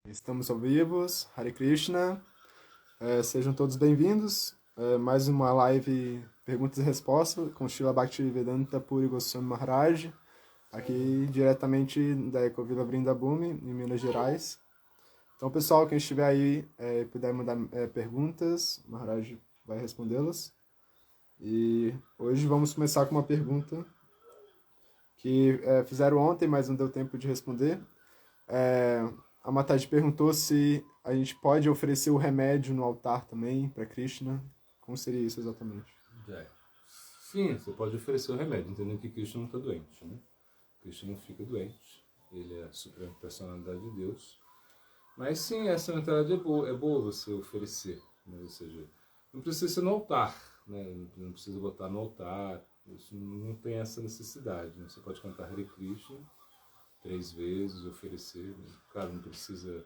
Estamos ao vivos, Hare Krishna. Sejam todos bem-vindos. Mais uma live perguntas e respostas com Srila Bhaktivedanta Puri Goswami Maharaj, aqui diretamente da Ecovila Vrindabhumi, em Minas Gerais. Então, pessoal, quem estiver aí e puder mandar perguntas, Maharaj vai respondê-las. E hoje vamos começar com uma pergunta que fizeram ontem, mas não deu tempo de responder. A Mataji perguntou se a gente pode oferecer o remédio no altar também para Krishna. Como seria isso exatamente? É. Sim, você pode oferecer o remédio, entendendo que Krishna não está doente, né? Krishna não fica doente, ele é a suprema personalidade de Deus. Mas sim, essa mentalidade é boa você oferecer, né? Ou seja, não precisa ser no altar, né? Não precisa botar no altar, isso não tem essa necessidade, né? Você pode cantar Hare Krishna 3 vezes, oferecer, né? Claro, não precisa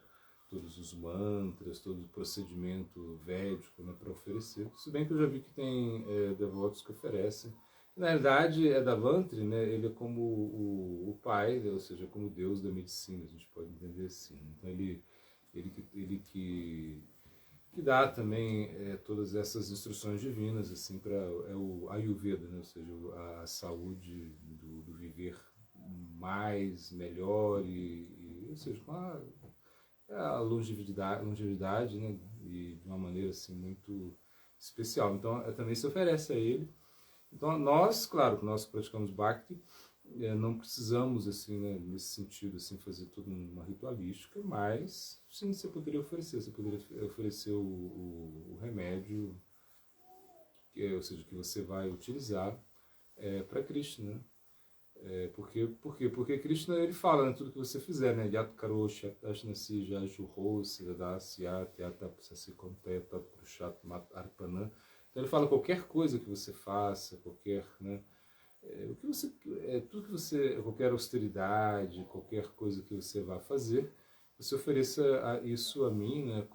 todos os mantras, todo o procedimento védico, né, para oferecer. Se bem que eu já vi que tem devotos que oferecem. Na realidade, Davantri, né, ele é como o pai, ou seja, como o deus da medicina, a gente pode entender assim. Então ele que dá também todas essas instruções divinas assim para o Ayurveda, né, ou seja, a saúde do viver mais, melhor ou seja, com a longevidade, né? E de uma maneira assim muito especial. Então, também se oferece a ele. Então, nós, claro, que nós praticamos Bhakti, não precisamos, assim, né, nesse sentido, assim, fazer tudo uma ritualística, mas sim, você poderia oferecer o remédio, ou seja, que você vai utilizar para Krishna, né? Porque Krishna ele fala, né, tudo que você fizer, né? Yat karosh, yat ashnasi, jajuho, siddhasi, yat apsasi konte, tat prushat mat arpana. Então ele fala qualquer coisa que você faça, qualquer, né? O que você, tudo que você, qualquer austeridade, qualquer coisa que você vá fazer, você ofereça isso a mim, né?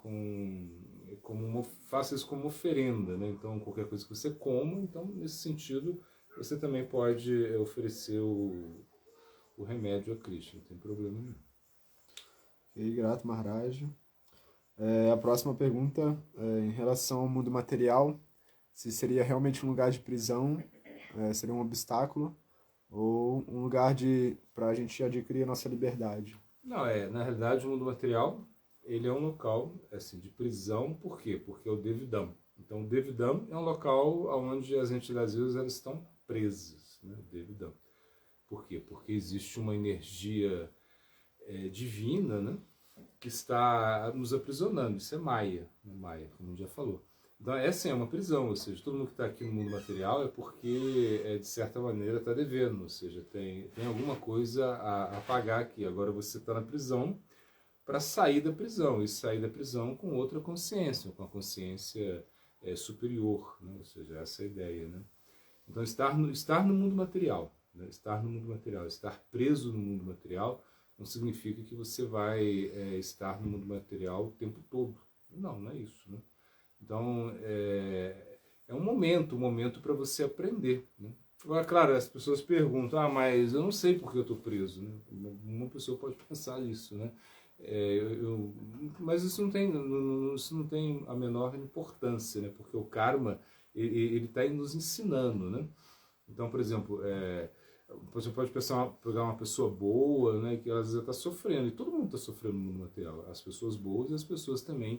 Faça isso como oferenda, né? Então qualquer coisa que você coma, então nesse sentido você também pode oferecer o remédio a Krishna, não tem problema nenhum. E grato, Maharaj. A próxima pergunta é em relação ao mundo material, se seria realmente um lugar de prisão, seria um obstáculo, ou um lugar para a gente adquirir a nossa liberdade. Não, na realidade o mundo material, ele é um local assim, de prisão, por quê? Porque é o Devidam. Então o Devidam é um local onde as entidades vivas elas estão presas, né? Devidam. Por quê? Porque existe uma energia divina, né? Que está nos aprisionando. Isso é Maia, né? Maia, como a gente já falou. Então, essa é uma prisão, ou seja, todo mundo que está aqui no mundo material é porque, de certa maneira, está devendo, ou seja, tem alguma coisa a pagar aqui. Agora você está na prisão para sair da prisão, e sair da prisão com outra consciência, com a consciência superior, né? Ou seja, essa é a ideia. Né? Então, estar no mundo material, né? Estar no mundo material, estar preso no mundo material, não significa que você vai estar no mundo material o tempo todo. Não, não é isso. Né? Então, é um momento para você aprender. Né? Agora, claro, as pessoas perguntam, mas eu não sei porque eu estou preso. Né? Uma pessoa pode pensar isso, né? Mas isso não tem a menor importância, né? Porque o karma ele está nos ensinando, né? Então, por exemplo, você pode pegar uma pessoa boa, né, que às vezes está sofrendo, e todo mundo está sofrendo no material, as pessoas boas e as pessoas também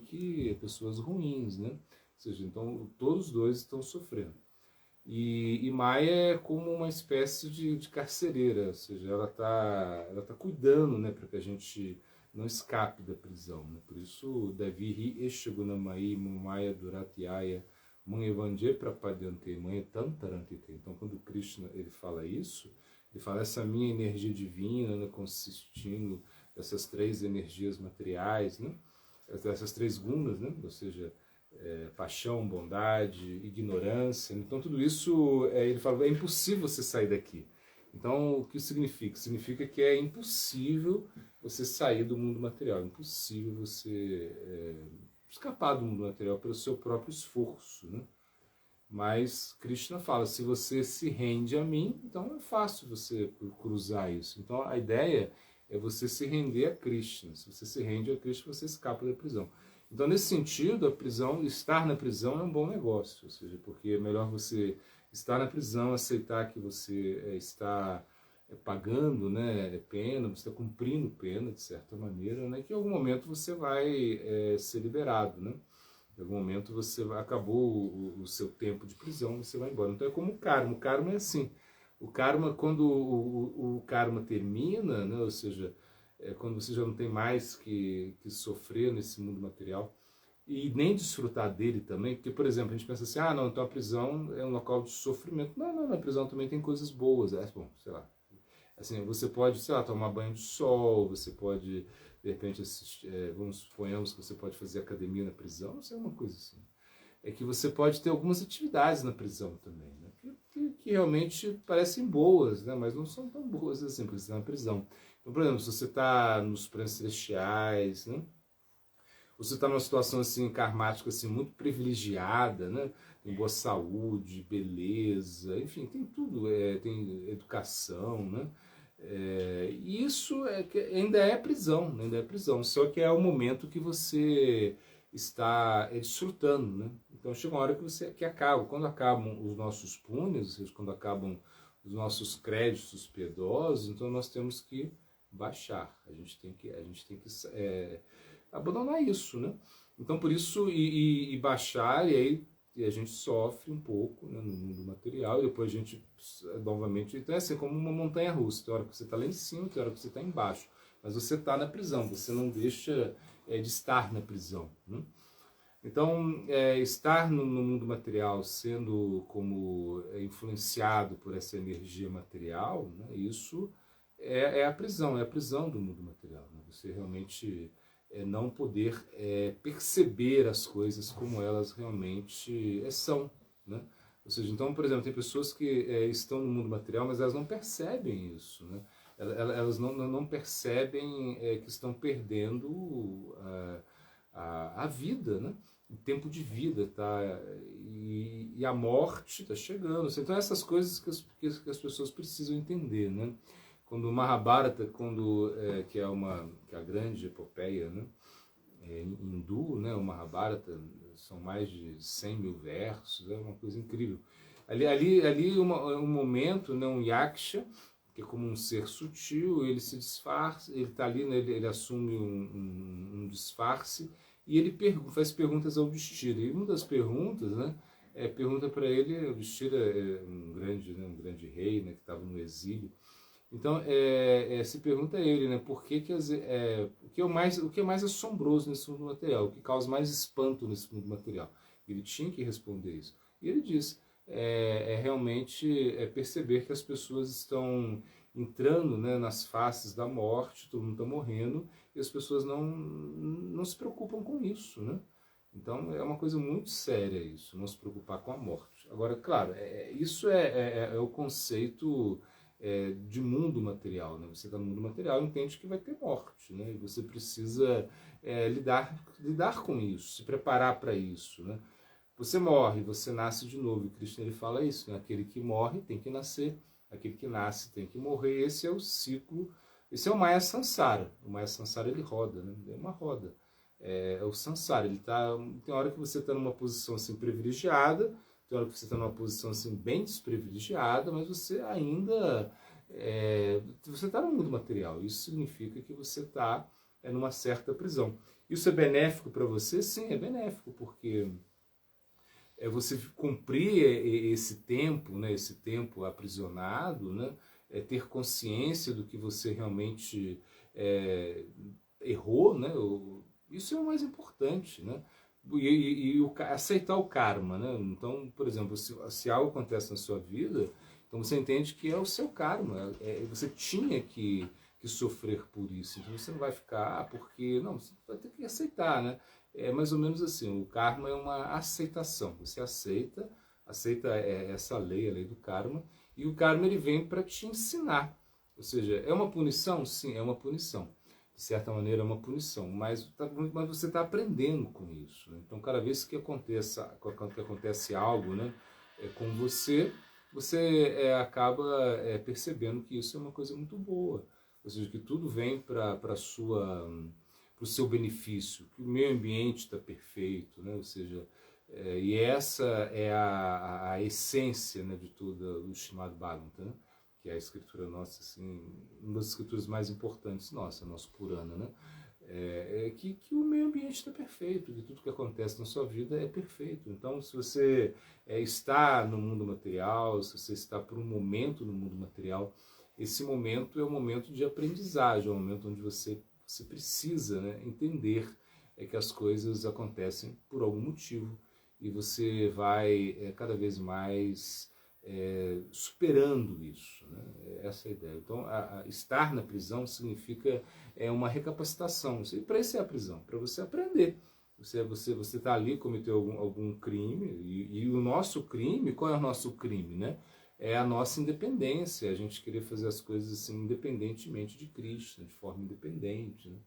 pessoas ruins, né? Ou seja, então todos os dois estão sofrendo. E Maia é como uma espécie de carcereira, ou seja, ela tá cuidando, né, para que a gente não escape da prisão. Né? Por isso, Devi Eshagunamai Mumaya Duratiaya Manevanje Prapadyante Manyetantarantite. Então, quando Krishna ele fala isso, ele fala essa minha energia divina, né, consistindo dessas 3 energias materiais, né, essas 3 gunas, né, ou seja, paixão, bondade, ignorância. Então tudo isso, ele fala, é impossível você sair daqui. Então o que significa? Significa que é impossível você sair do mundo material, é impossível você escapar do mundo material pelo seu próprio esforço. Né? Mas Krishna fala, se você se rende a mim, então é fácil você cruzar isso. Então a ideia é você se render a Krishna. Se você se rende a Krishna, você escapa da prisão. Então, nesse sentido, a prisão, estar na prisão é um bom negócio, ou seja, porque é melhor você estar na prisão, aceitar que você está pagando, né, pena, você está cumprindo pena, de certa maneira, né, que em algum momento você vai ser liberado, né? Em algum momento acabou o seu tempo de prisão, você vai embora. Então é como o karma é assim. O karma, quando o karma termina, né, ou seja, quando você já não tem mais que sofrer nesse mundo material, e nem desfrutar dele também, porque, por exemplo, a gente pensa assim, não, então a prisão é um local de sofrimento. Não, na prisão também tem coisas boas. Bom, sei lá, assim, você pode, sei lá, tomar banho de sol, você pode, de repente, assistir, suponhamos que você pode fazer academia na prisão, não sei, uma coisa assim. É que você pode ter algumas atividades na prisão também, né? Que realmente parecem boas, né? Mas não são tão boas assim, porque você está na prisão. Então, por exemplo, se você está nos planos celestiais, né? Você está numa situação assim karmática assim muito privilegiada, né? Tem boa saúde, beleza, enfim, tem tudo, tem educação, né? E isso ainda é prisão, né? Ainda é prisão. Só que é o momento que você está desfrutando, né? Então chega uma hora que acaba, quando acabam os nossos punes, ou seja, quando acabam os nossos créditos piedosos, então nós temos que baixar. A gente tem que abandonar isso, né? Então, por isso, e baixar, e a gente sofre um pouco, né, no mundo material, e depois a gente, novamente, então é assim, como uma montanha russa, tem hora que você está lá em cima, tem hora que você está embaixo, mas você está na prisão, você não deixa de estar na prisão, né? Então, estar no mundo material, sendo como influenciado por essa energia material, né, isso é a prisão do mundo material, né? Você realmente não poder perceber as coisas como elas realmente são, né? Ou seja, então, por exemplo, tem pessoas que estão no mundo material, mas elas não percebem isso, né? Elas não percebem que estão perdendo a vida, né? O tempo de vida, tá? E a morte está chegando. Então, essas coisas que as pessoas precisam entender, né? Quando o Mahabharata, que é a grande epopeia, né, hindu, né, o Mahabharata, são mais de 100 mil versos, é uma coisa incrível. Ali um momento, né, um yaksha, que é como um ser sutil, ele se disfarça, ele está ali, né, ele assume um disfarce, e ele faz perguntas ao Yudhishthira. E uma das perguntas, né, pergunta para ele, o Yudhishthira é um grande rei, né, que estava no exílio. Então, se pergunta a ele, né, por que o que é mais assombroso nesse mundo material, o que causa mais espanto nesse mundo material. Ele tinha que responder isso. E ele diz, realmente perceber que as pessoas estão entrando, né, nas faces da morte, todo mundo está morrendo, e as pessoas não se preocupam com isso, né? Então, é uma coisa muito séria isso, não se preocupar com a morte. Agora, claro, isso é o conceito de mundo material, né? Você está no mundo material, entende que vai ter morte, né? E você precisa lidar com isso, se preparar para isso, né? Você morre, você nasce de novo, e Krishna ele fala isso, né? Aquele que morre tem que nascer, aquele que nasce tem que morrer. Esse é o ciclo, esse é o Maya Sansara. O Maya Sansara ele roda, né? É uma roda. É o Sansara, tem hora que você está numa posição assim privilegiada, tem hora que você está numa posição assim bem desprivilegiada, mas você ainda você está no mundo material. Isso significa que você está numa certa prisão. Isso é benéfico para você? Sim, é benéfico, porque você cumprir esse tempo, né, esse tempo aprisionado, né, ter consciência do que você realmente errou, né, isso é o mais importante, né? Aceitar o karma, né? Então, por exemplo, se algo acontece na sua vida, então você entende que é o seu karma, você tinha que sofrer por isso, então você não vai ficar, porque, não, você vai ter que aceitar, né? É mais ou menos assim, o karma é uma aceitação, você aceita essa lei, a lei do karma, e o karma ele vem para te ensinar, ou seja, é uma punição? Sim, é uma punição. De certa maneira é uma punição, mas você está aprendendo com isso, né? Então, cada vez que acontece algo, né, com você acaba percebendo que isso é uma coisa muito boa. ou seja, que tudo vem para o seu benefício, que o meio ambiente está perfeito, né? Ou seja, e essa é a essência, né, de tudo do Srimad Bhagavatam, né? Que é a escritura nossa, assim, uma das escrituras mais importantes nossa, nosso Purana, né? Que o meio ambiente está perfeito, que tudo que acontece na sua vida é perfeito. Então, se você está no mundo material, se você está por um momento no mundo material, esse momento é um momento de aprendizagem, é um momento onde você precisa, né, entender que as coisas acontecem por algum motivo e você vai cada vez mais superando isso, né? Essa é a ideia. Então, estar na prisão significa uma recapacitação. Para isso é a prisão, para você aprender. Você está ali, cometeu algum crime, e o nosso crime, qual é o nosso crime, né? É a nossa independência, a gente querer fazer as coisas assim, independentemente de Cristo, de forma independente, né?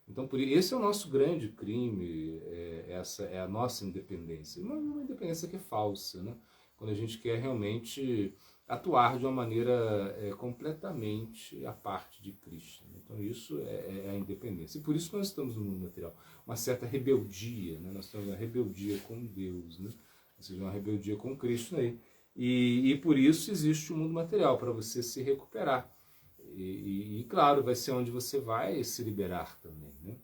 Então, esse é o nosso grande crime, essa é a nossa independência. Uma independência que é falsa, né? Quando a gente quer realmente atuar de uma maneira completamente à parte de Cristo. Então, isso é a independência. E por isso nós estamos no mundo material. Uma certa rebeldia, né? Nós temos uma rebeldia com Deus, né? Ou seja, uma rebeldia com Cristo aí. E por isso existe o mundo material, para você se recuperar. E claro, vai ser onde você vai se liberar também, né?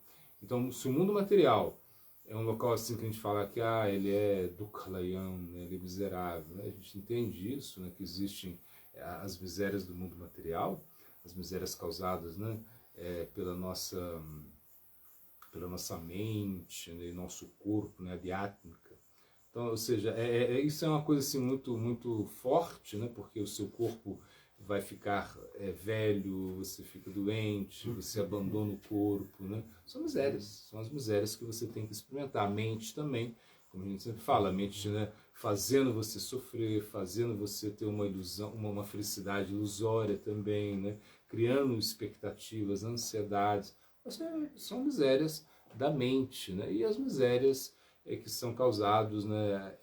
Então, se o mundo material é um local assim que a gente fala que ele é Dukhalayam, né? Ele é miserável, né? A gente entende isso, né? Que existem as misérias do mundo material, as misérias causadas, né? Pela nossa mente, né? E nosso corpo, né? Adhyatmika. Então, ou seja, isso é uma coisa assim muito, muito forte, né? Porque o seu corpo vai ficar velho, você fica doente, você abandona o corpo, né? São misérias, são as misérias que você tem que experimentar. A mente também, como a gente sempre fala, a mente, né, fazendo você sofrer, fazendo você ter uma ilusão, uma felicidade ilusória também, né? Criando expectativas, ansiedades. São misérias da mente, né? E as misérias que são causadas, né,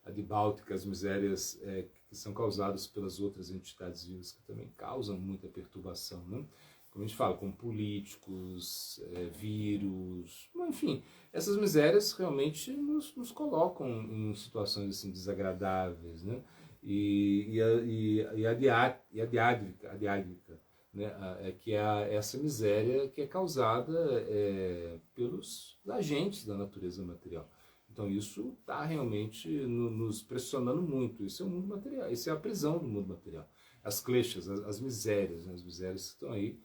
adibálticas, as misérias que são causadas pelas outras entidades vivas, que também causam muita perturbação, né? Como a gente fala, como políticos, vírus, enfim, essas misérias realmente nos colocam em situações assim desagradáveis, né? A diádrica, né? Que é essa miséria que é causada pelos agentes da natureza material. Então isso está realmente nos pressionando muito. Isso é o mundo material, isso é a prisão do mundo material. As kleshas, as misérias, né? As misérias que estão aí.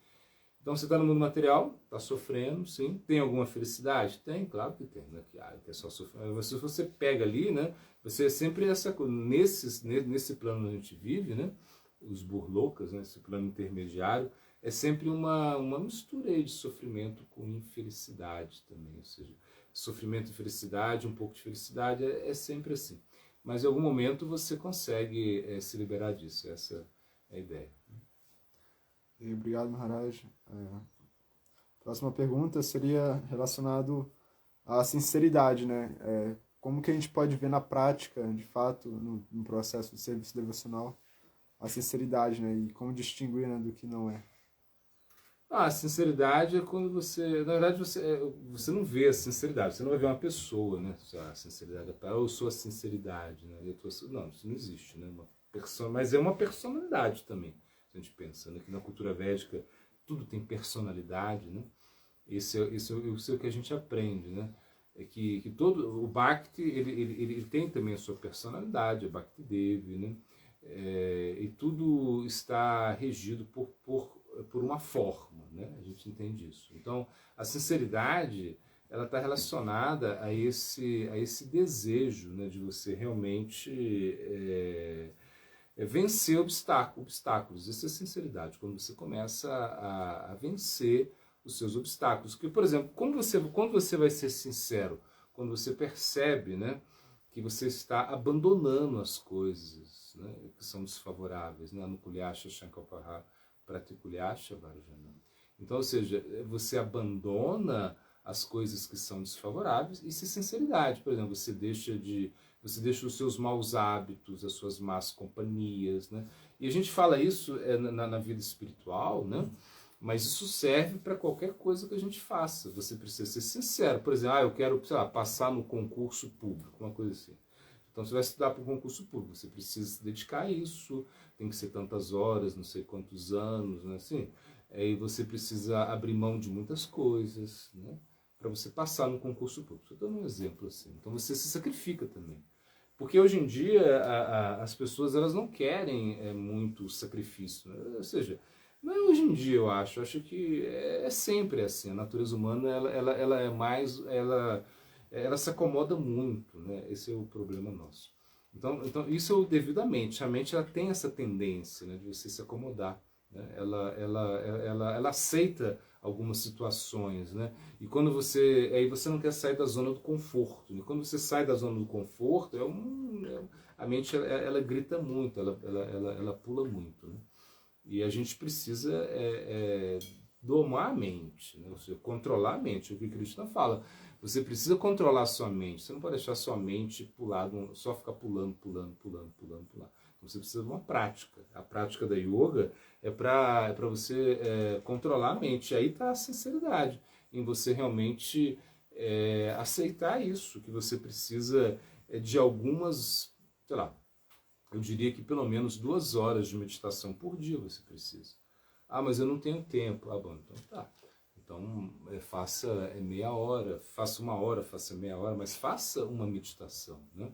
Então você está no mundo material, está sofrendo, sim. Tem alguma felicidade? Tem, claro que tem, né? Que é só sofrer. Mas se você pega ali, né? Você é sempre essa coisa. Nesse plano que a gente vive, né? Os burlocas, né? Esse plano intermediário, é sempre uma mistura aí de sofrimento com infelicidade também. Ou seja, sofrimento e felicidade, um pouco de felicidade, é sempre assim. Mas em algum momento você consegue se liberar disso. Essa é a ideia. E obrigado, Maharaj. Próxima pergunta seria relacionado à sinceridade, né? Como que a gente pode ver na prática, de fato, no processo de serviço devocional, a sinceridade, né? E como distinguir, né, do que não é? A sinceridade é quando você... Na verdade, você não vê a sinceridade. Você não vai ver uma pessoa, né? A sinceridade. Eu sou a sinceridade, né? Não, isso não existe, né? Mas é uma personalidade também. A gente pensa, né, que na cultura védica tudo tem personalidade, né? Isso é o que a gente aprende, né? É que todo o Bhakti ele tem também a sua personalidade, a Bhakti Devi, né? E tudo está regido por uma forma, né? A gente entende isso. Então a sinceridade ela está relacionada a esse desejo, né, de você realmente vencer obstáculos. Isso é sinceridade, quando você começa a vencer os seus obstáculos. Porque, por exemplo, quando você vai ser sincero, quando você percebe, né, que você está abandonando as coisas, né, que são desfavoráveis, né, Anukulyasha Shankapaha Pratikulyasha Varjana. Então, ou seja, você abandona as coisas que são desfavoráveis, isso é sinceridade. Por exemplo, você deixa de você deixa os seus maus hábitos, as suas más companhias, né? E a gente fala isso na vida espiritual, né? Mas isso serve para qualquer coisa que a gente faça. Você precisa ser sincero. Por exemplo, eu quero, sei lá, passar no concurso público, uma coisa assim. Então você vai estudar para o concurso público, você precisa se dedicar a isso, tem que ser tantas horas, não sei quantos anos, né? Assim, aí você precisa abrir mão de muitas coisas, né? Para você passar no concurso público. Estou dando um exemplo assim. Então você se sacrifica também. Porque hoje em dia as pessoas elas não querem muito sacrifício, né? Ou seja, não é hoje em dia eu acho que é sempre assim. A natureza humana ela é mais, ela se acomoda muito, né? Esse é o problema nosso. Então isso é o devidamente. A mente ela tem essa tendência, né, de você se acomodar, né? Ela aceita algumas situações, né? E quando aí você não quer sair da zona do conforto. E quando você sai da zona do conforto, a mente ela grita muito, ela pula muito, né? E a gente precisa domar a mente, né? Ou seja, controlar a mente. É o que Krishna fala. Você precisa controlar a sua mente. Você não pode deixar a sua mente pular, só ficar pulando. Então você precisa de uma prática. A prática da yoga é para você controlar a mente. E aí está a sinceridade, em você realmente aceitar isso, que você precisa de algumas, sei lá, eu diria que pelo menos 2 horas de meditação por dia você precisa. Mas eu não tenho tempo. Bom, então tá. Então faça meia hora, faça 1 hora, faça meia hora, mas faça uma meditação, né?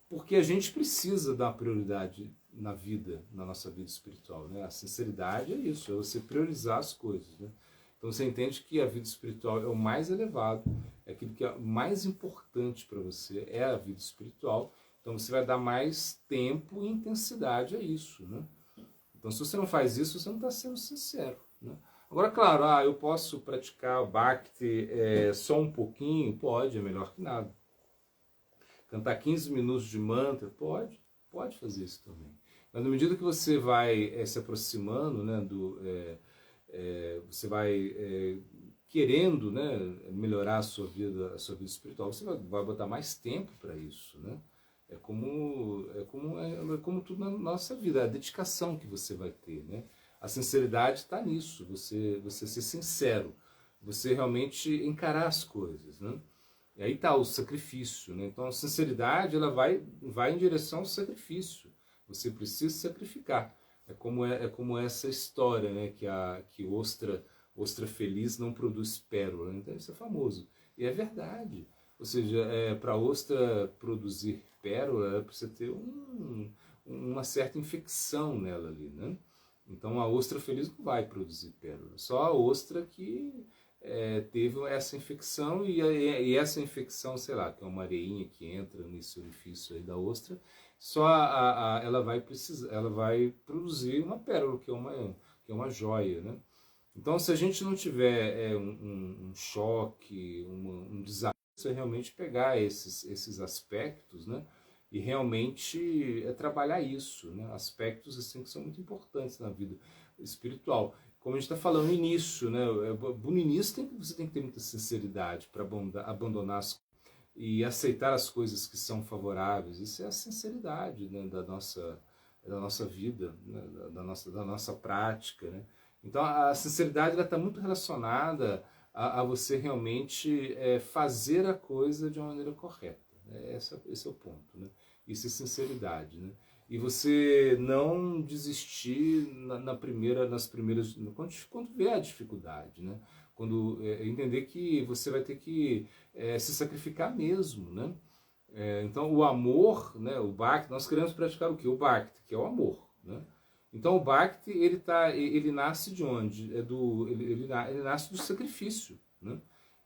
Porque a gente precisa dar prioridade na vida, na nossa vida espiritual, né? A sinceridade é isso, é você priorizar as coisas, né? Então você entende que a vida espiritual é o mais elevado, é aquilo que é mais importante para você, é a vida espiritual. Então você vai dar mais tempo e intensidade a isso, né? Então se você não faz isso, você não está sendo sincero, né? Agora, claro, eu posso praticar o Bhakti só um pouquinho? Pode, é melhor que nada. Cantar 15 minutos de mantra? Pode fazer isso também. Mas na medida que você vai se aproximando, né, você vai querendo, né, melhorar a sua vida espiritual, você vai botar mais tempo para isso, né? É como tudo na nossa vida, a dedicação que você vai ter, né? A sinceridade está nisso, você ser sincero, você realmente encarar as coisas, né? E aí está o sacrifício, né? Então a sinceridade ela vai em direção ao sacrifício. Você precisa sacrificar. É como essa história, né? Que ostra feliz não produz pérola. Então isso é famoso. E é verdade. Ou seja, para a ostra produzir pérola, ela precisa ter uma certa infecção nela ali, né? Então a ostra feliz não vai produzir pérola. Só a ostra que teve essa infecção e essa infecção, sei lá, que é uma areinha que entra nesse orifício aí da ostra, só ela vai produzir uma pérola, que é uma joia, né? Então, se a gente não tiver um choque, um desafio, é realmente pegar esses aspectos, né? E realmente trabalhar isso, né? Aspectos assim que são muito importantes na vida espiritual. Como a gente está falando no início, né? No início você tem que ter muita sinceridade para abandonar e aceitar as coisas que são favoráveis. Isso é a sinceridade, né? da nossa vida, né? da nossa prática, né? Então a sinceridade está muito relacionada a você realmente fazer a coisa de uma maneira correta. Né? Esse é o ponto, né? Isso é sinceridade, né? E você não desistir nas primeiras, quando vê a dificuldade, né? Quando entender que você vai ter que se sacrificar mesmo, né? Então o amor, né? O Bhakti, nós queremos praticar o que? O Bhakti, que é o amor, né? Então o Bhakti ele nasce de onde? Ele nasce do sacrifício, né?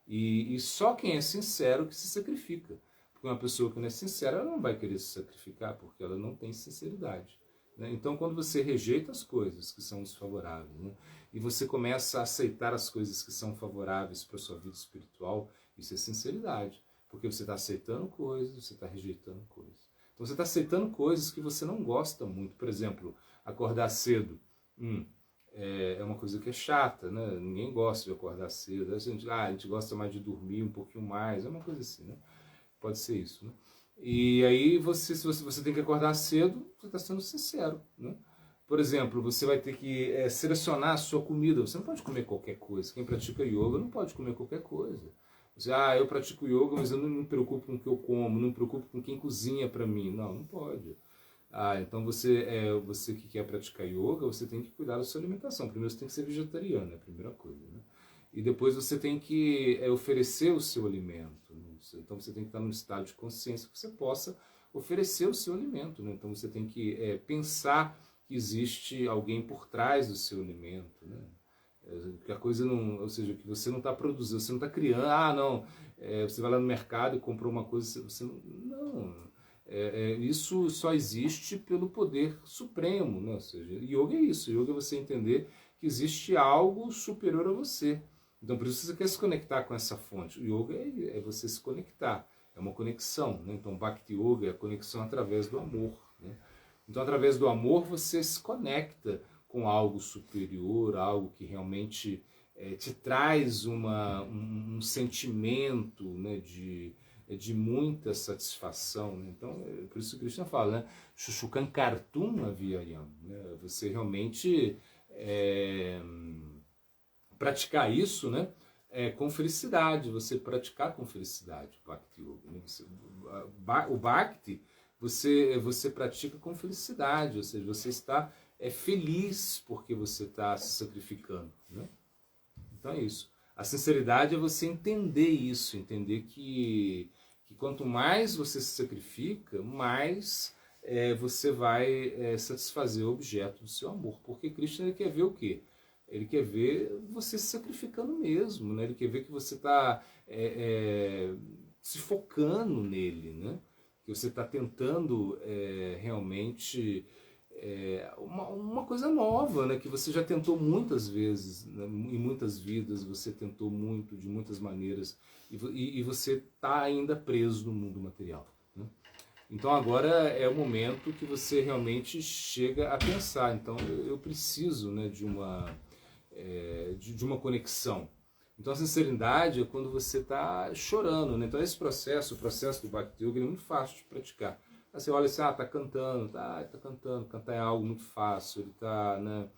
E só quem é sincero que se sacrifica. Porque uma pessoa que não é sincera, ela não vai querer se sacrificar, porque ela não tem sinceridade, né? Então quando você rejeita as coisas que são desfavoráveis, né? E você começa a aceitar as coisas que são favoráveis para a sua vida espiritual, isso é sinceridade. Porque você está aceitando coisas, você está rejeitando coisas. Então você está aceitando coisas que você não gosta muito. Por exemplo, acordar cedo. É uma coisa que é chata, né? Ninguém gosta de acordar cedo. A gente gosta mais de dormir um pouquinho mais. É uma coisa assim, né? Pode ser isso, né? E aí, se você tem que acordar cedo, você está sendo sincero, né? Por exemplo, você vai ter que selecionar a sua comida. Você não pode comer qualquer coisa. Quem pratica yoga não pode comer qualquer coisa. Você, eu pratico yoga, mas eu não me preocupo com o que eu como, não me preocupo com quem cozinha para mim. Não, não pode. Então você que quer praticar yoga, você tem que cuidar da sua alimentação. Primeiro você tem que ser vegetariano, é a primeira coisa, né? E depois você tem que oferecer o seu alimento, né? Então você tem que estar num estado de consciência que você possa oferecer o seu alimento, né? Então você tem que pensar que existe alguém por trás do seu alimento, né? Que a coisa não, ou seja, que você não está produzindo, você não está criando, não, você vai lá no mercado e comprou uma coisa, você não, isso só existe pelo poder supremo, né? Ou seja, yoga é isso, yoga é você entender que existe algo superior a você. Então por isso você quer se conectar com essa fonte. O yoga é você se conectar, é uma conexão, né? Então Bhakti Yoga é a conexão através do amor, né? Então através do amor você se conecta com algo superior, algo que realmente te traz um sentimento, né, de muita satisfação, né? Então, por isso que Krishna fala, né? Shushukankartum avyayam, né? Você realmente praticar isso, né? Com felicidade, você praticar com felicidade o Bhakti Yoga, né? O Bhakti você pratica com felicidade, ou seja, você está feliz porque você está se sacrificando, né? Então é isso. A sinceridade é você entender isso, entender que quanto mais você se sacrifica, mais você vai satisfazer o objeto do seu amor. Porque Krishna ele quer ver o quê? Ele quer ver você se sacrificando mesmo, né? Ele quer ver que você está se focando nele, né? Que você está tentando realmente uma coisa nova, né? Que você já tentou muitas vezes, né? Em muitas vidas, você tentou muito, de muitas maneiras, e você está ainda preso no mundo material, né? Então agora é o momento que você realmente chega a pensar, então eu preciso, né, de uma conexão. Então a sinceridade é quando você está chorando, né? Então esse processo, o processo do Bhakti Yoga, é muito fácil de praticar. Aí você olha assim, tá cantando, tá cantando, cantar é algo muito fácil, ele está, né,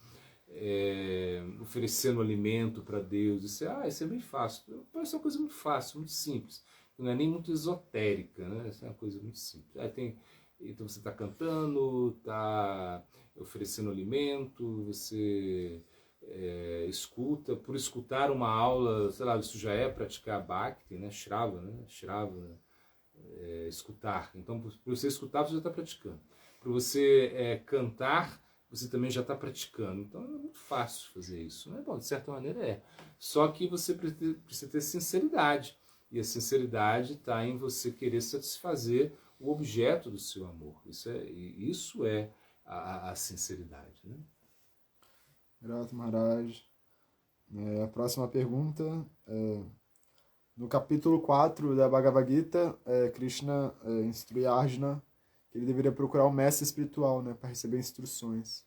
oferecendo alimento para Deus, isso é bem fácil. Parece uma coisa muito fácil, muito simples, não é nem muito esotérica, né? Isso é uma coisa muito simples. Então você está cantando, está oferecendo alimento, você escuta, por escutar uma aula, sei lá, isso já é praticar Bhakti, né? Shrava, né? Escutar. Então, por você escutar, você já está praticando. Para você cantar, você também já está praticando. Então, é muito fácil fazer isso, né? Bom, de certa maneira é. Só que você precisa ter sinceridade. E a sinceridade está em você querer satisfazer o objeto do seu amor. Isso é a sinceridade, né? Grato, Maharaj. A próxima pergunta no capítulo 4 da Bhagavad Gita, Krishna instrui Arjuna que ele deveria procurar um mestre espiritual, né, para receber instruções.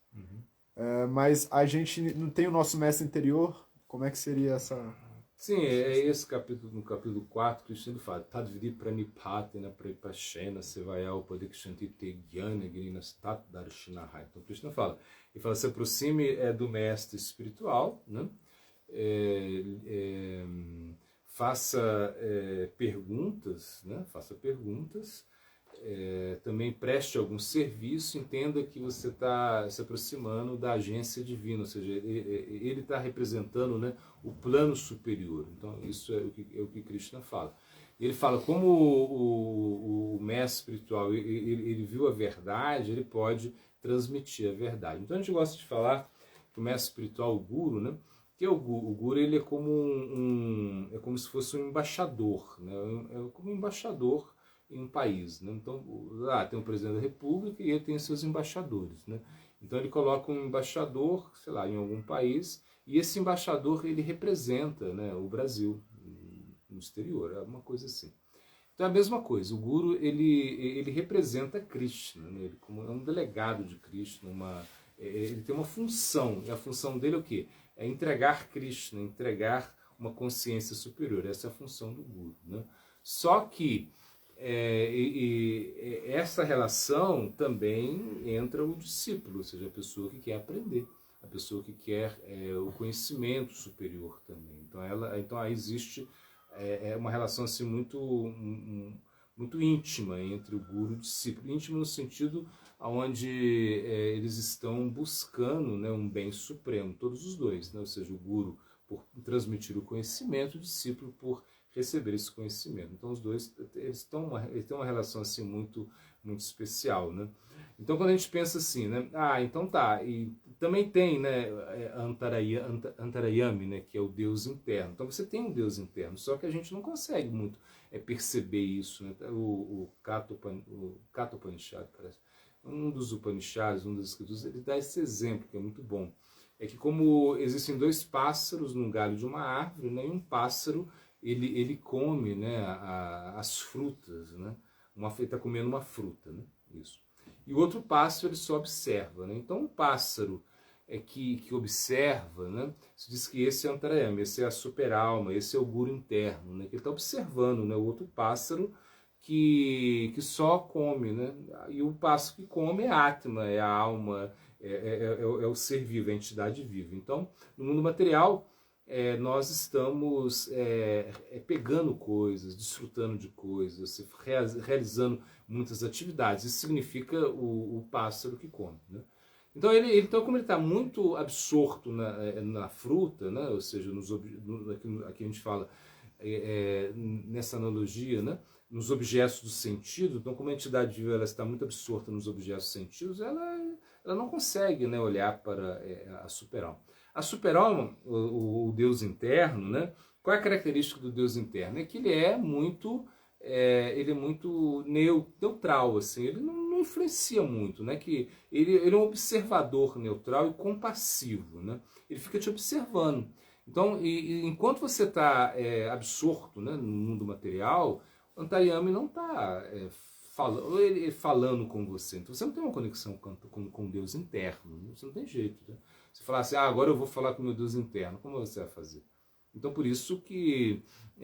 Mas a gente não tem o nosso mestre interior. Como é que seria essa... Sim, esse capítulo, no capítulo 4, Krishna fala Tadvidi pranipatena pripashena sevaya upadikshanti te jnana grinastat darshanahai. Então Krishna fala, ele fala, se aproxime do mestre espiritual, né? Faça perguntas, né? Faça perguntas, também preste algum serviço, entenda que você está se aproximando da agência divina, ou seja, ele está representando, né, o plano superior. Então isso é o que Krishna fala. Ele fala, como o mestre espiritual ele viu a verdade, ele pode transmitir a verdade. Então a gente gosta de falar que o mestre espiritual, o guru, né, que o guru ele é como é como se fosse um embaixador, né, é como um embaixador em um país, né? Então lá tem o presidente da república e ele tem seus embaixadores, né? Então ele coloca um embaixador, sei lá, em algum país, e esse embaixador ele representa, né, o Brasil no exterior, é uma coisa assim. Então é a mesma coisa, o guru ele representa Krishna, né? Ele como é um delegado de Krishna, ele tem uma função, e a função dele é o quê? É entregar Krishna, entregar uma consciência superior, essa é a função do guru, né? Só que essa relação também entra o discípulo, ou seja, a pessoa que quer aprender, a pessoa que quer o conhecimento superior também. Então aí existe uma relação assim muito íntima entre o guru e o discípulo, íntima no sentido onde eles estão buscando, né, um bem supremo, todos os dois, né? Ou seja, o guru por transmitir o conhecimento, o discípulo por receber esse conhecimento. Então os dois eles têm uma relação assim muito especial, né? Então quando a gente pensa assim, né, então tá, e também tem, né, Antarayami, né, que é o Deus interno. Então você tem um Deus interno, só que a gente não consegue muito perceber isso, né? O Kata Upanishad, parece, um dos Upanishads, um dos escritos, ele dá esse exemplo que é muito bom. É que como existem dois pássaros num galho de uma árvore, né, e um pássaro ele come, né, as frutas, né? Ele está comendo uma fruta, né? Isso. E o outro pássaro ele só observa, né? Então o pássaro que observa, né? Se diz que esse é o Antarayama, esse é a super-alma, esse é o guru interno, né? Que ele está observando, né? O outro pássaro que só come, né? E o pássaro que come é a Atma, é a alma, é o ser vivo, é a entidade viva. Então, no mundo material, nós estamos pegando coisas, desfrutando de coisas, realizando muitas atividades. Isso significa o pássaro que come, né? Então, como ele está muito absorto na fruta, né? Ou seja, aqui a gente fala nessa analogia, né? Nos objetos do sentido. Então, como a entidade viva ela está muito absorta nos objetos dos sentidos, ela não consegue, né, olhar para a super-alma. A super-alma, o Deus interno, né? Qual é a característica do Deus interno? É que ele é muito neutral, assim, ele não influencia muito, né? Que ele é um observador neutral e compassivo, né? Ele fica te observando. Então, enquanto você está absorto, né, no mundo material, o Antaryami não está falando com você. Então você não tem uma conexão com Deus interno, né? Você não tem jeito, né? Você falar assim, agora eu vou falar com o meu Deus interno, como você vai fazer? Então por isso que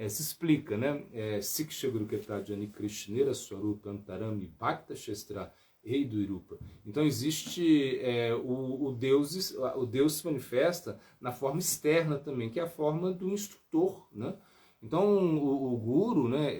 se explica, né? Siksha Guruketa Jani Krishnera Swarupa Antarami Bhakta Shestra Rei do Irupa. Então existe o Deus se manifesta na forma externa também, que é a forma do instrutor, né? Então o guru, né,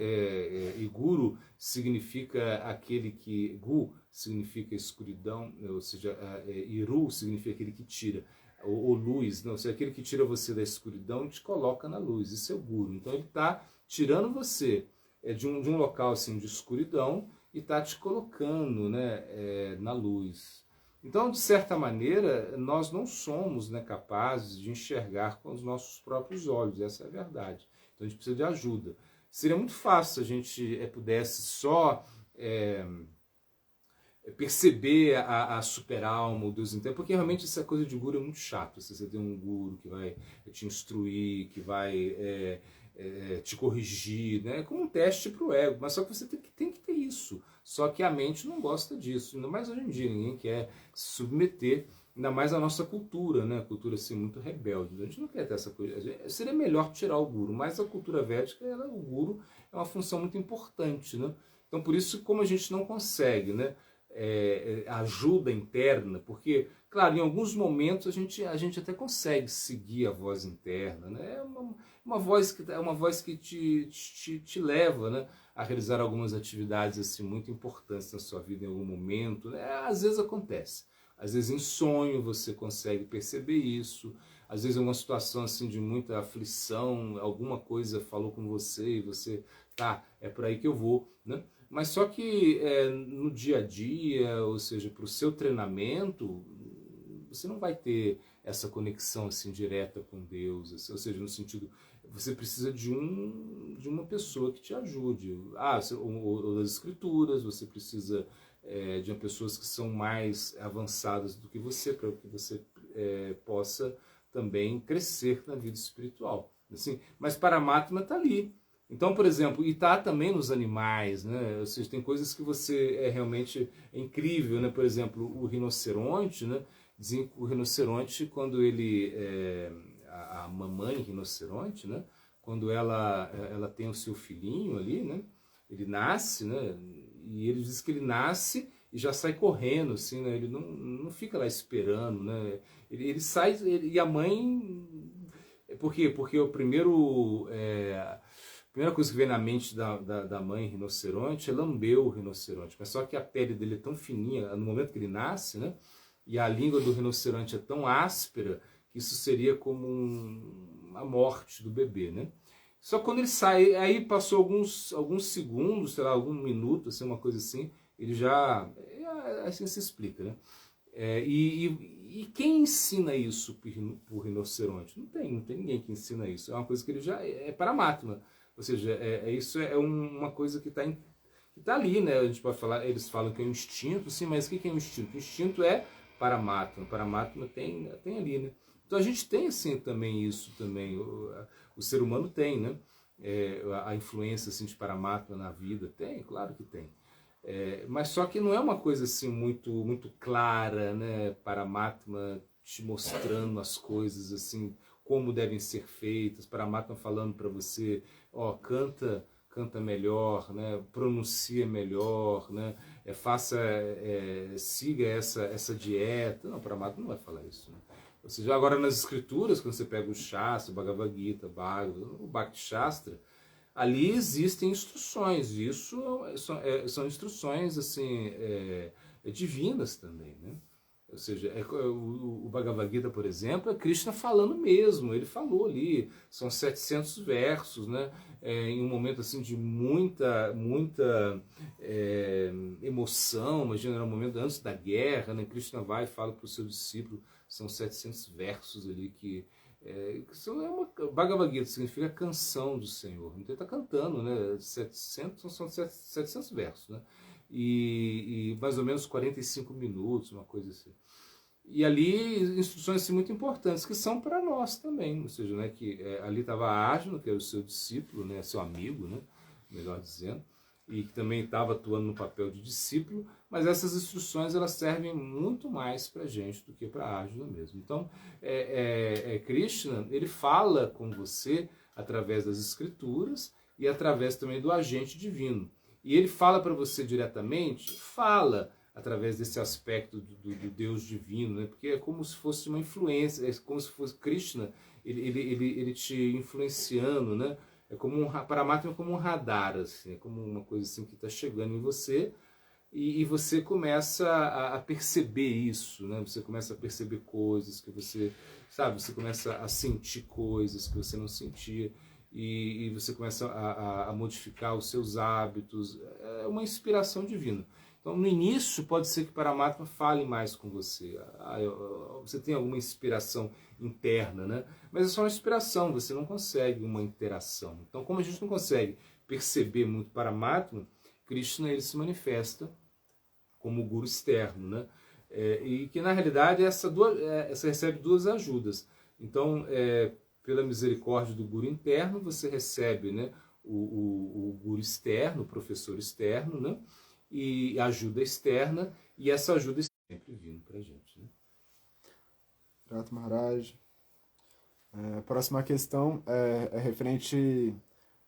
e guru significa aquele que, gu significa escuridão, ou seja, iru significa aquele que tira, ou luz, não, ou seja, aquele que tira você da escuridão e te coloca na luz, isso é o guru. Então ele está tirando você de um local assim, de escuridão e está te colocando, né, na luz. Então, de certa maneira, nós não somos, né, capazes de enxergar com os nossos próprios olhos, essa é a verdade. Então a gente precisa de ajuda. Seria muito fácil se a gente pudesse só perceber a super-alma, o Deus interno, porque realmente essa coisa de guru é muito chato. Você tem um guru que vai te instruir, que vai te corrigir, né? É como um teste para o ego, mas só que você tem que ter isso. Só que a mente não gosta disso, ainda mais hoje em dia, ninguém quer se submeter, ainda mais a nossa cultura, né? A cultura assim, muito rebelde. A gente não quer ter essa coisa. Seria melhor tirar o guru, mas a cultura védica, o guru é uma função muito importante, né? Então, por isso, como a gente não consegue, né, ajuda interna, porque, claro, em alguns momentos a gente até consegue seguir a voz interna, né? É uma voz que te leva, né, a realizar algumas atividades assim, muito importantes na sua vida em algum momento, né? Às vezes acontece. Às vezes em sonho você consegue perceber isso, às vezes em uma situação assim de muita aflição, alguma coisa falou com você e você, tá, é por aí que eu vou, né? Mas só que no dia a dia, ou seja, para o seu treinamento, você não vai ter essa conexão assim direta com Deus, assim, ou seja, no sentido, você precisa de uma pessoa que te ajude, ou das escrituras, você precisa de pessoas que são mais avançadas do que você, para que você possa também crescer na vida espiritual. Assim, mas Paramatma está ali. Então, por exemplo, e está também nos animais, né? Ou seja, tem coisas que você realmente incrível, né? Por exemplo, o rinoceronte, né? Dizem que o rinoceronte, quando ele, a mamãe rinoceronte, né? Quando ela tem o seu filhinho ali, né? ele nasce, né? E ele diz que ele nasce e já sai correndo, assim, né? Ele não fica lá esperando, né? Ele sai, e a mãe... Por quê? Porque o primeiro... a primeira coisa que vem na mente da mãe rinoceronte é lamber o rinoceronte. Mas só que a pele dele é tão fininha, no momento que ele nasce, né? E a língua do rinoceronte é tão áspera, que isso seria como a morte do bebê, né? Só quando ele sai, aí passou alguns segundos, sei lá, algum minuto, assim, uma coisa assim, ele já... assim se explica, né? E quem ensina isso pro rinoceronte? Não tem ninguém que ensina isso. É uma coisa que ele já... é paramátma. Ou seja, isso é uma coisa que está ali, né? A gente pode falar, eles falam que é um instinto, sim, mas o que é um instinto? O instinto é paramátma. Paramátma tem ali, né? Então a gente tem assim também isso também. O ser humano tem, né? A influência assim, de paramátma na vida. Tem, claro que tem. Mas só que não é uma coisa assim muito clara, né? Paramatma te mostrando as coisas assim, como devem ser feitas, Paramatma falando para você, ó, canta melhor, né? Pronuncia melhor, né? Siga essa dieta. Não, Paramatma não vai falar isso, né? Ou seja, agora nas escrituras, quando você pega o Shastra, o Bhagavad Gita, o Bhakti Shastra, ali existem instruções, e isso são instruções assim, divinas também, né? Ou seja, o Bhagavad Gita, por exemplo, é Krishna falando mesmo, ele falou ali, são 700 versos, né? Em um momento assim de muita emoção, imagina, era um momento antes da guerra, né? Krishna vai e fala para o seu discípulo, são 700 versos ali que Bhagavad Gita significa canção do Senhor. Então ele está cantando, né? 700 versos, né? E mais ou menos 45 minutos, uma coisa assim. E ali instruções assim, muito importantes que são para nós também, ou seja, né, que ali estava Arjuna, que era o seu discípulo, né, seu amigo, né, melhor dizendo, e que também estava atuando no papel de discípulo, mas essas instruções elas servem muito mais para a gente do que para Arjuna mesmo. Então, Krishna, ele fala com você através das escrituras e através também do agente divino. E ele fala para você diretamente? Fala através desse aspecto do Deus divino, né? Porque é como se fosse uma influência, é como se fosse Krishna, ele te influenciando, né? É como Paramatma é como um radar, assim, é como uma coisa assim que está chegando em você e você começa a perceber isso, né? Você começa a perceber coisas que você, sabe, você começa a sentir coisas que você não sentia e você começa a modificar os seus hábitos, é uma inspiração divina. Então, no início, pode ser que Paramatma fale mais com você. Você tem alguma inspiração interna, né? Mas é só uma inspiração, você não consegue uma interação. Então, como a gente não consegue perceber muito Paramatma, Krishna ele se manifesta como guru externo, né? E que, na realidade, essa recebe duas ajudas. Então, pela misericórdia do guru interno, você recebe, né, o guru externo, o professor externo, né? E ajuda externa, e essa ajuda está sempre vindo para a gente. Né? Grato, Maharaj. A próxima questão é referente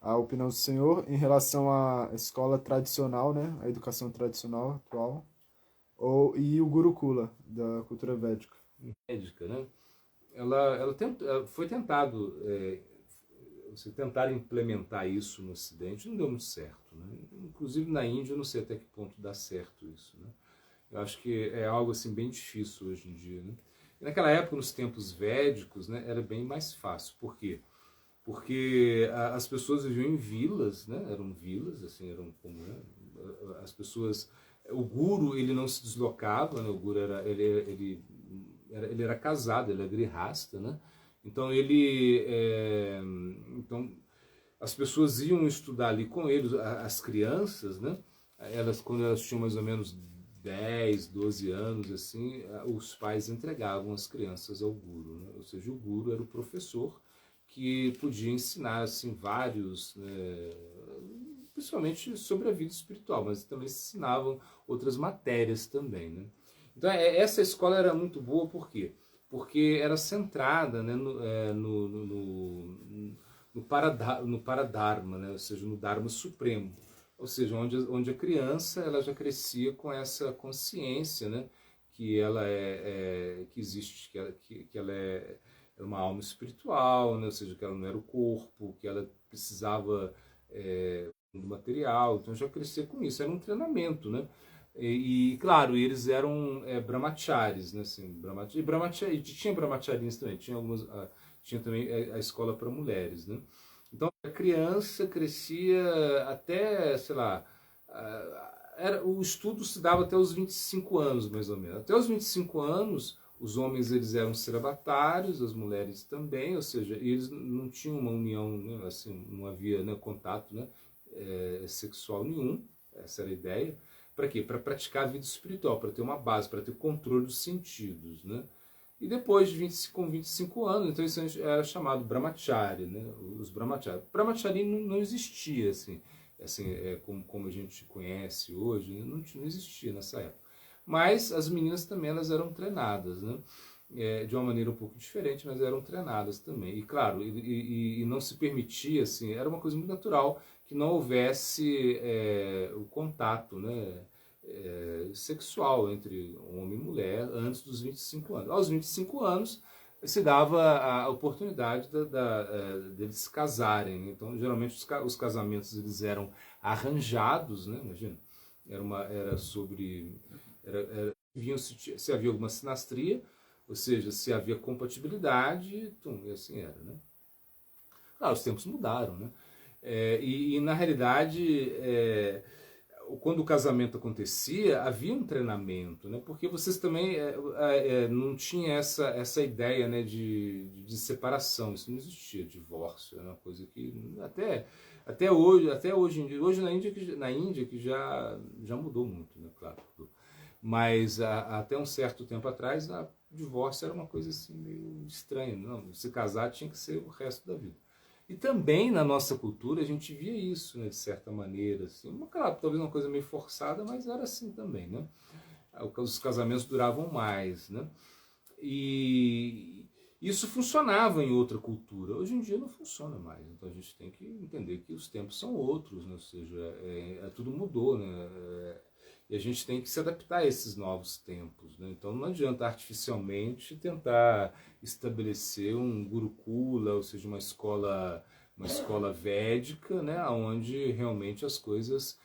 à opinião do senhor em relação à escola tradicional, né, a educação tradicional atual, e o Gurukula, da cultura védica. Védica, né? Foi tentado... você tentar implementar isso no Ocidente não deu muito certo, né? Inclusive na Índia eu não sei até que ponto dá certo isso, né? Eu acho que é algo assim bem difícil hoje em dia, né? E naquela época, nos tempos védicos, né, era bem mais fácil. Por quê? Porque as pessoas viviam em vilas, né? Eram vilas, assim, como, né? As pessoas, o guru ele não se deslocava, né? O guru ele era casado, ele era grihasta, né? Então então as pessoas iam estudar ali com ele, as crianças, né? Quando elas tinham mais ou menos 10, 12 anos, assim, os pais entregavam as crianças ao guru, né? Ou seja, o guru era o professor que podia ensinar assim vários, principalmente sobre a vida espiritual, mas também ensinavam outras matérias também, né? Então essa escola era muito boa, por quê? Porque era centrada, né, no Paradharma, né? Ou seja, no Dharma Supremo. ou seja, onde a criança ela já crescia com essa consciência, né, que ela que existe, que ela é uma alma espiritual, né, ou seja, que ela não era o corpo, que ela precisava do material, então já crescia com isso, era um treinamento, né? Claro, eles eram brahmacharis, né? Assim, e tinha brahmacharinas também, tinha também a escola para mulheres, né? Então a criança crescia até, sei lá, o estudo se dava até os 25 anos, mais ou menos. Até os 25 anos, os homens eles eram celibatários, as mulheres também, ou seja, eles não tinham uma união, né? Assim, não havia, né, contato, né, sexual nenhum, essa era a ideia. Para quê? Para praticar a vida espiritual, para ter uma base, para ter controle dos sentidos, né? E depois, com 25 anos, então isso era chamado brahmachari, né? Os brahmachari. Brahmachari não existia, assim como a gente conhece hoje, não existia nessa época. Mas as meninas também elas eram treinadas, né? De uma maneira um pouco diferente, mas eram treinadas também. E claro, e não se permitia, assim, era uma coisa muito natural que não houvesse o contato, né, sexual entre homem e mulher antes dos 25 anos. Aos 25 anos se dava a oportunidade deles se casarem. Então, geralmente os casamentos eles eram arranjados, né? Imagina, era sobre se havia alguma sinastria, ou seja, se havia compatibilidade, e assim era, né? Claro, os tempos mudaram, né? Na realidade, quando o casamento acontecia, havia um treinamento, né? Porque vocês também não tinham essa ideia, né, de separação, isso não existia, divórcio, era uma coisa que até hoje em dia, hoje na Índia que já mudou muito, né? Claro. Mas até um certo tempo atrás, o divórcio era uma coisa assim meio estranha, não, se casar tinha que ser o resto da vida. E também na nossa cultura a gente via isso, né, de certa maneira, assim, claro, talvez uma coisa meio forçada, mas era assim também, né? Os casamentos duravam mais, né? E isso funcionava em outra cultura. Hoje em dia não funciona mais. Então a gente tem que entender que os tempos são outros, né? Ou seja, tudo mudou, né? E a gente tem que se adaptar a esses novos tempos, né? Então não adianta artificialmente tentar estabelecer um gurukula, ou seja, uma escola védica, né? Onde realmente as coisas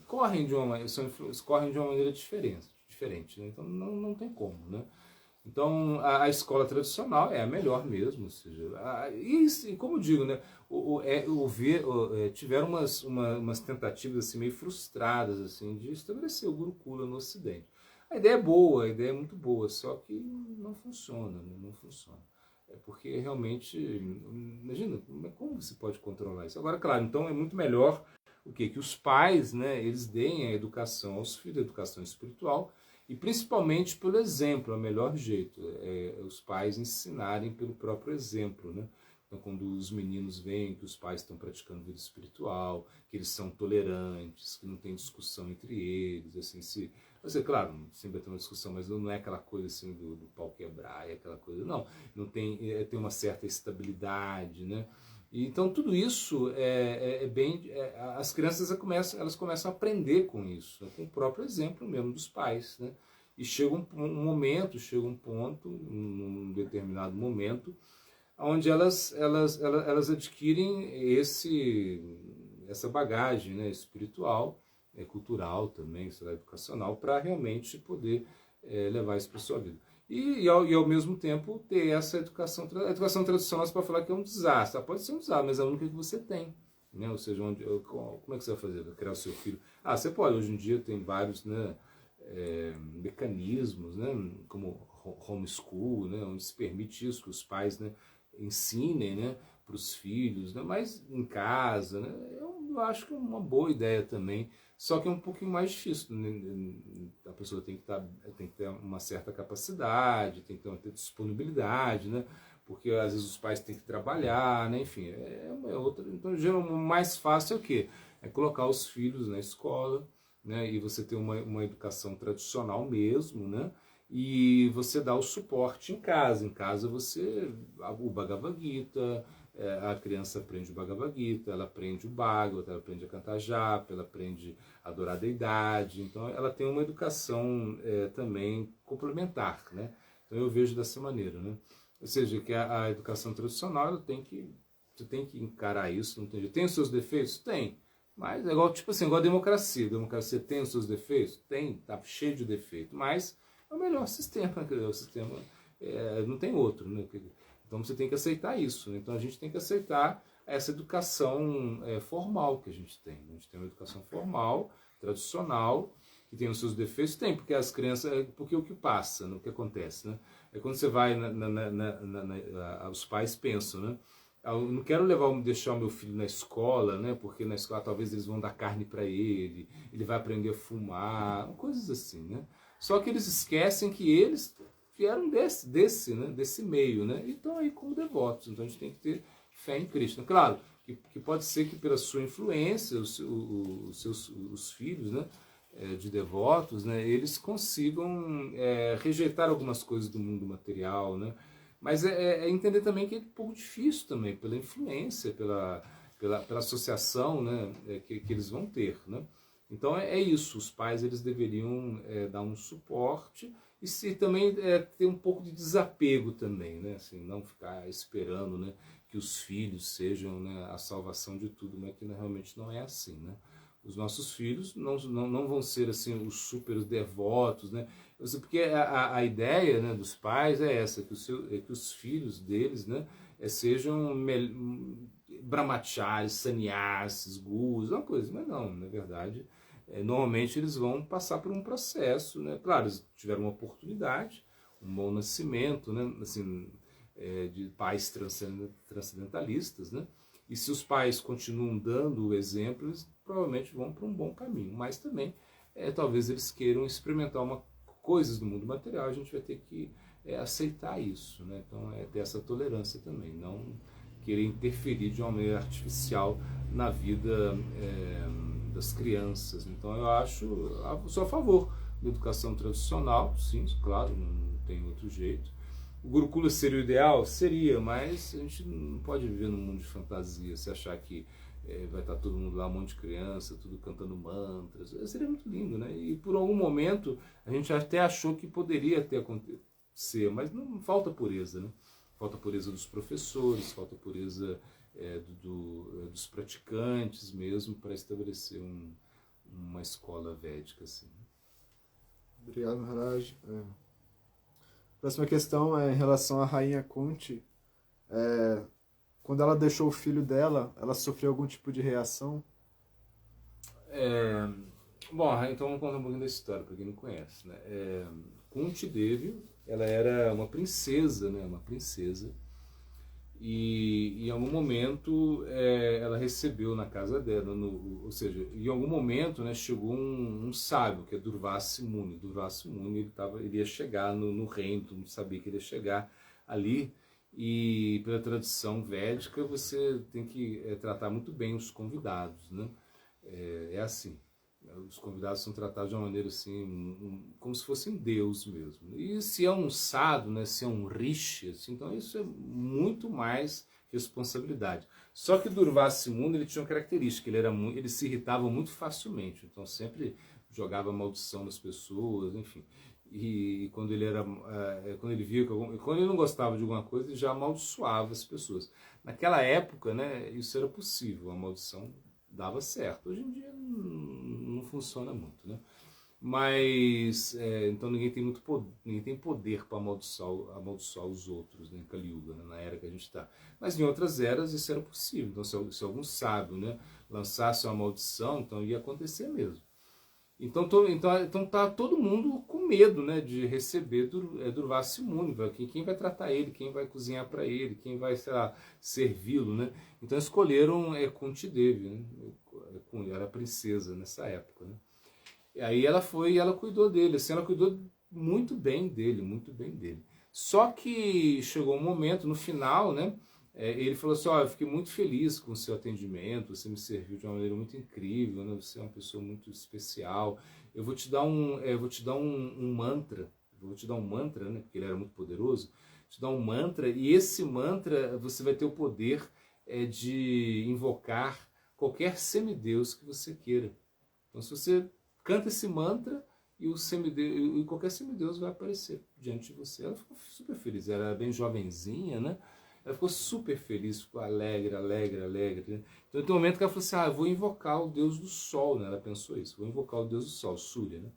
correm de uma maneira diferente, né? Então não tem como, né? Então a escola tradicional é a melhor mesmo, ou seja, e como eu digo, né, tiveram umas tentativas assim, meio frustradas assim, de estabelecer o Gurukula no Ocidente. A ideia é boa, a ideia é muito boa, só que não funciona, né, não funciona. É porque realmente, imagina, como você pode controlar isso? Agora, claro, então é muito melhor o quê? Que os pais, né, eles deem a educação aos filhos, a educação espiritual, e principalmente pelo exemplo, é o melhor jeito, os pais ensinarem pelo próprio exemplo, né? Então, quando os meninos veem que os pais estão praticando vida espiritual, que eles são tolerantes, que não tem discussão entre eles, assim, claro, sempre tem uma discussão, mas não é aquela coisa assim do pau quebrar, aquela coisa, não tem, tem uma certa estabilidade, né? Então tudo isso as crianças elas começam a aprender com isso, né? Com o próprio exemplo mesmo dos pais, né? E chega um ponto, num determinado momento, onde elas adquirem essa bagagem, né, espiritual, cultural também, educacional, para realmente poder levar isso para a sua vida. E ao mesmo tempo ter essa educação. A educação tradicional, você pode falar que é um desastre. Pode ser um desastre, mas é a única que você tem. Né? Ou seja, como é que você vai fazer? Vai criar o seu filho? Você pode. Hoje em dia tem vários, né, mecanismos, né, como homeschool, né, onde se permite isso, que os pais, né, ensinem, né, para os filhos, né, mas em casa. Né, eu acho que é uma boa ideia também. Só que é um pouquinho mais difícil, né? A pessoa tem que ter uma certa capacidade, tem que ter uma disponibilidade, né? Porque às vezes os pais têm que trabalhar, né? Enfim, outra. Então, geralmente, o mais fácil é o quê? É colocar os filhos na escola, né? E você ter uma educação tradicional mesmo, né? E você dá o suporte em casa. Em casa você, o Bhagavad Gita, a criança aprende o Bhagavad Gita, ela aprende o Bhagavad, ela aprende a cantar japa, ela aprende a adorar a deidade. Então ela tem uma educação também complementar, né? Então eu vejo dessa maneira, né? Ou seja, que a educação tradicional, você tem que encarar isso, não tem jeito. Tem os seus defeitos? Tem. Mas é igual, tipo assim, igual a democracia. A democracia tem os seus defeitos? Tem, tá cheio de defeito. Mas é o melhor sistema, o sistema não tem outro, né? Então você tem que aceitar isso, né? Então a gente tem que aceitar essa educação formal que a gente tem. A gente tem uma educação formal, tradicional, que tem os seus defeitos, tem, porque as crianças, porque o que passa, né? O que acontece, né? É quando você vai, os pais pensam, né? Eu não quero deixar o meu filho na escola, né? Porque na escola talvez eles vão dar carne para ele vai aprender a fumar, coisas assim, né? Só que eles esquecem que eles vieram desse meio, né? E estão aí como devotos. Então a gente tem que ter fé em Krishna. Claro, que pode ser que pela sua influência, os filhos, né? De devotos, né? Eles consigam rejeitar algumas coisas do mundo material, né? Mas é entender também que é um pouco difícil também, pela influência, pela associação, né, que eles vão ter, né? Então é isso, os pais eles deveriam dar um suporte e se também ter um pouco de desapego também, né? Assim, não ficar esperando, né, que os filhos sejam, né, a salvação de tudo, mas que realmente não é assim, né? Os nossos filhos não vão ser assim os super devotos, né? Porque a ideia, né, dos pais é essa, que os filhos deles, né, sejam brahmacharis, sannyasis, gurus, uma coisa, mas não, na verdade, normalmente eles vão passar por um processo, né? Claro, eles tiveram uma oportunidade, um bom nascimento, né, assim, de pais transcendentalistas, né? E se os pais continuam dando o exemplo, eles provavelmente vão para um bom caminho. Mas também, talvez eles queiram experimentar coisas do mundo material, a gente vai ter que aceitar isso, né? Então, ter essa tolerância também, não querer interferir de uma maneira artificial na vida das crianças. Então, sou a favor da educação tradicional, sim, claro, não tem outro jeito. O Gurukula seria o ideal? Seria, mas a gente não pode viver num mundo de fantasia, se achar que vai estar todo mundo lá, um monte de criança, tudo cantando mantras. Seria muito lindo, né? E por algum momento a gente até achou que poderia acontecer, mas não falta pureza, né? Falta pureza dos professores, falta pureza dos praticantes mesmo para estabelecer uma escola védica, assim. Obrigado, Maharaj. Próxima questão é em relação à rainha Kunti. Quando ela deixou o filho dela, ela sofreu algum tipo de reação? Bom, então vamos contar um pouquinho da história, para quem não conhece, né? Kunti Devi, ela era uma princesa, né? Uma princesa. E em algum momento ela recebeu na casa dela, ou seja, em algum momento, né, chegou um sábio, que é Durvasi Muni. Durvasi Muni ele ia chegar no reino, todo mundo sabia que ele ia chegar ali, e pela tradição védica você tem que tratar muito bem os convidados, né? Assim, os convidados são tratados de uma maneira assim, como se fosse um deus mesmo. E se é um sadhu, né, se é um rishi, assim, então isso é muito mais responsabilidade. Só que Durvasi Muni, ele tinha uma característica, ele se irritava muito facilmente, então sempre jogava maldição nas pessoas, enfim. E quando ele via quando ele não gostava de alguma coisa, ele já amaldiçoava as pessoas. Naquela época, né, isso era possível, a maldição dava certo. Hoje em dia não funciona muito, né? Mas então ninguém tem poder para amaldiçoar os outros, né, em Kali Yuga, né, na era que a gente está. Mas em outras eras isso era possível. Então se algum sábio, né, lançasse uma maldição, então ia acontecer mesmo. Então tá todo mundo com medo, né, de receber Durvasi Muni, quem vai tratar ele, quem vai cozinhar para ele, quem vai, sei lá, servi-lo, né? Então escolheram Kunti Devi, né? Era princesa nessa época, né? E aí ela foi e ela cuidou dele, assim, ela cuidou muito bem dele, muito bem dele. Só que chegou um momento, no final, né, ele falou assim, eu fiquei muito feliz com o seu atendimento, você me serviu de uma maneira muito incrível, né, você é uma pessoa muito especial, eu vou te dar um mantra, né, porque ele era muito poderoso, te dar um mantra, e esse mantra você vai ter o poder de invocar qualquer semideus que você queira. Então, se você canta esse mantra, e qualquer semideus vai aparecer diante de você. Ela ficou super feliz, ela era bem jovenzinha, né? Ela ficou super feliz, ficou alegre, alegre, alegre. Né? Então tem um momento que ela falou assim, eu vou invocar o deus do sol, né? Ela pensou isso, vou invocar o deus do sol, Surya, né?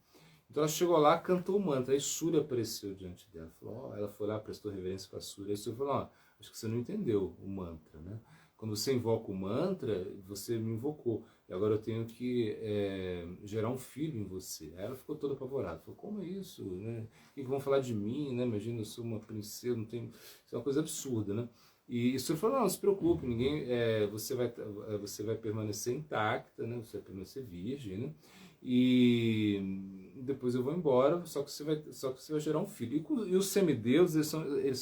Então ela chegou lá, cantou o mantra, aí Surya apareceu diante dela. Ela foi lá, prestou reverência para Surya, aí Surya falou, acho que você não entendeu o mantra, né? Quando você invoca o mantra, você me invocou. E agora eu tenho que gerar um filho em você. Aí ela ficou toda apavorada. Falou, como é isso? Né? O que vão falar de mim? Né? Imagina, eu sou uma princesa, não tenho... Isso é uma coisa absurda, né? E isso falou, não se preocupe, você vai permanecer intacta, né? Você vai permanecer virgem, né? E depois eu vou embora, só que você vai gerar um filho. E os semideuses,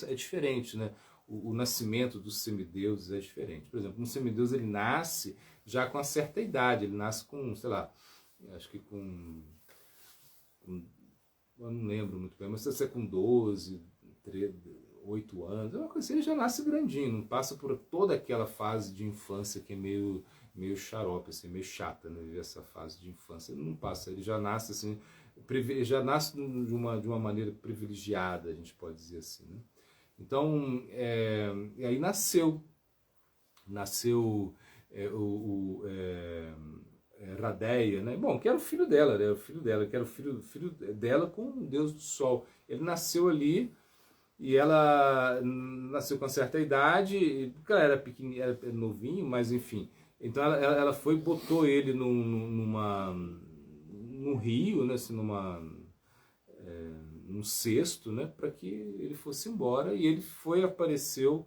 é diferente, né? O nascimento dos semideuses é diferente. Por exemplo, um semideus ele nasce já com uma certa idade, ele nasce com, sei lá, acho que eu não lembro muito bem, mas se você é com 12, 13, 8 anos, é uma coisa assim, ele já nasce grandinho, não passa por toda aquela fase de infância que é meio xarope, assim, meio chata, né? Essa fase de infância, ele não passa, ele já nasce assim, de uma maneira privilegiada, a gente pode dizer assim, né? Então, e aí nasceu Radeia, né? Bom, que era o filho dela, né? O filho dela, que era o filho dela com o Deus do Sol. Ele nasceu ali e ela nasceu com certa idade, porque ela era pequenininha, era novinho, mas enfim. Então ela foi e botou ele num rio, né? Assim, num cesto, né, para que ele fosse embora, e ele apareceu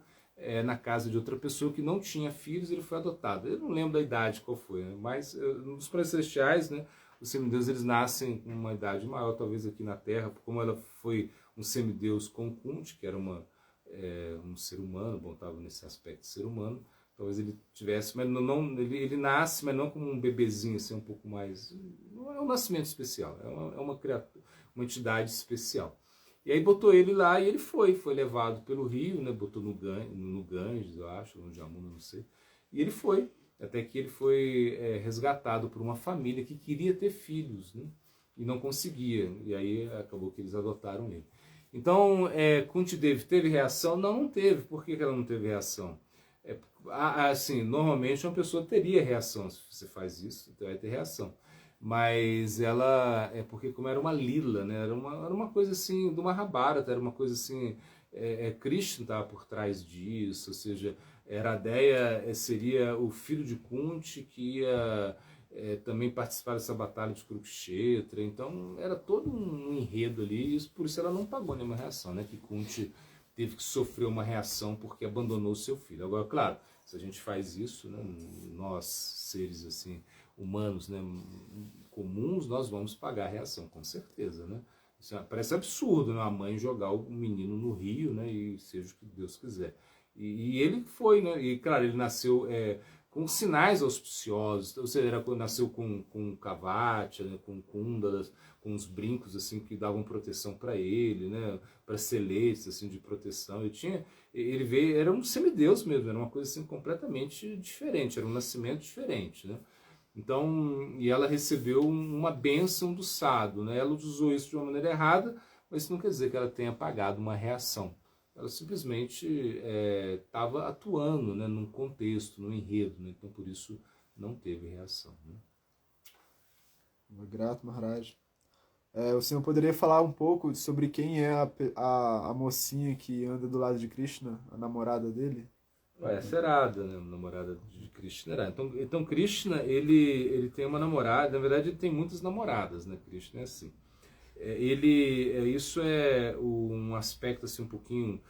na casa de outra pessoa que não tinha filhos, ele foi adotado. Eu não lembro da idade qual foi, né, mas nos planetas celestiais, né, os semideuses eles nascem com uma idade maior, talvez aqui na Terra, como ela foi um semideus com Kunti, que era um ser humano, bom, estava nesse aspecto de ser humano, talvez ele tivesse, mas ele nasce, mas não como um bebezinho, assim, um pouco mais... Não é um nascimento especial, é uma criatura, uma entidade especial. E aí botou ele lá e ele foi levado pelo rio, né? Botou no Ganges, eu acho, no Jamuna, não sei. E ele foi, até que ele foi resgatado por uma família que queria ter filhos, né? E não conseguia. E aí acabou que eles adotaram ele. Então, Kunti Devi teve reação? Não teve. Por que ela não teve reação? Assim, normalmente uma pessoa teria reação. Se você faz isso, vai ter reação. Mas ela, porque como era uma lila, né? Era uma coisa assim, do Mahabharata, era uma coisa assim, Krishna estava por trás disso, ou seja, Radeya seria o filho de Kunti que ia também participar dessa batalha de Kurukshetra, então era todo um enredo ali, e por isso ela não pagou nenhuma reação, né? Que Kunti teve que sofrer uma reação porque abandonou seu filho. Agora, claro, se a gente faz isso, né, nós, seres assim, humanos, né, comuns, nós vamos pagar a reação, com certeza, né? Isso parece absurdo, né? A mãe jogar o menino no rio, né, e seja o que Deus quiser. E ele foi, né? E claro, ele nasceu com sinais auspiciosos, ou seja, nasceu com cavate, né, com kundalas, com uns brincos assim que davam proteção para ele, né, braceletes assim de proteção. Ele veio, era um semideus mesmo, era uma coisa assim completamente diferente, era um nascimento diferente, né? Então, e ela recebeu uma bênção do Sadhu, né? Ela usou isso de uma maneira errada, mas isso não quer dizer que ela tenha pagado uma reação. Ela simplesmente estava atuando, né, num contexto, num enredo, né? Então por isso não teve reação. Né? Grato, Maharaj. O senhor poderia falar um pouco sobre quem é a mocinha que anda do lado de Krishna, a namorada dele? Essa era Radha, né? A namorada de Krishna era. Então Krishna, ele tem uma namorada, na verdade ele tem muitas namoradas, né? Krishna é assim. Isso é um aspecto assim, um pouquinho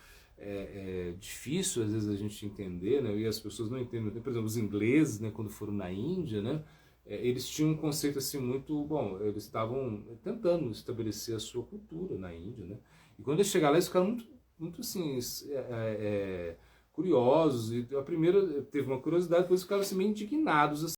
difícil às vezes a gente entender, né? E as pessoas não entendem. Por exemplo, os ingleses, né, quando foram na Índia, né, eles tinham um conceito assim muito bom, eles estavam tentando estabelecer a sua cultura na Índia, né? E quando eles chegaram lá, eles ficaram muito assim, curiosos, e a primeira teve uma curiosidade, depois ficaram assim, meio indignados,